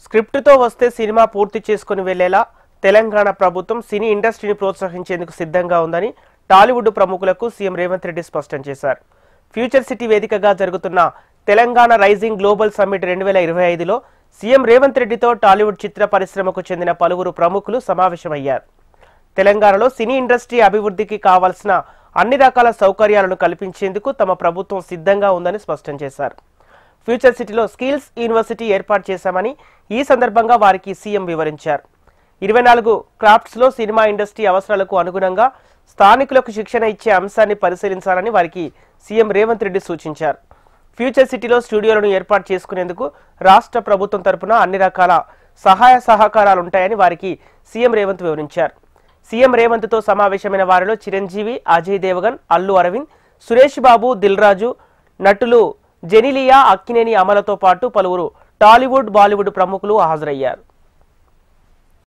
స్క్రిప్టుతో వస్తే సినిమా పూర్తి చేసుకుని వెళ్లేలా తెలంగాణ ప్రభుత్వం సినీ ఇండస్ట్రీని ప్రోత్సహించేందుకు సిద్ధంగా ఉందని టాలీవుడ్ ప్రముఖులకు సీఎం రేవంత్ రెడ్డి స్పష్టం చేశారు. ఫ్యూచర్ సిటీ వేదికగా జరుగుతున్న తెలంగాణ రైజింగ్ గ్లోబల్ సమ్మిట్ 2025లో సీఎం రేవంత్ రెడ్డితో టాలీవుడ్ చిత్ర పరిశ్రమకు చెందిన పలువురు ప్రముఖులు సమావేశమయ్యారు. తెలంగాణలో సినీ ఇండస్ట్రీ అభివృద్ధికి కావాల్సిన అన్ని రకాల సౌకర్యాలను కల్పించేందుకు తమ ప్రభుత్వం సిద్ధంగా ఉందని స్పష్టం చేశారు. ఫ్యూచర్ సిటీలో స్కిల్స్ యూనివర్సిటీ ఏర్పాటు చేశామని ఈ సందర్భంగా వారికి సీఎం వివరించారు. 24 క్రాఫ్ట్స్లో సినిమా ఇండస్ట్రీ అవసరాలకు అనుగుణంగా స్థానికులకు శిక్షణ ఇచ్చే అంశాన్ని పరిశీలించాలని వారికి సీఎం రేవంత్ రెడ్డి సూచించారు. ఫ్యూచర్ సిటీలో స్టూడియోలను ఏర్పాటు చేసుకునేందుకు రాష్ట్ర ప్రభుత్వం తరపున అన్ని రకాల సహాయ సహకారాలు ఉంటాయని వారికి సీఎం రేవంత్ వివరించారు. సీఎం రేవంత్తో సమావేశమైన వారిలో చిరంజీవి, అజయ్ దేవగన్, అల్లు అరవింద్, సురేష్ బాబు, దిల్ రాజు, నటులు జెనిలియా, అక్కినేని అమలతో పాటు పలువురు టాలీవుడ్, బాలీవుడ్ ప్రముఖులు హాజరయ్యారు.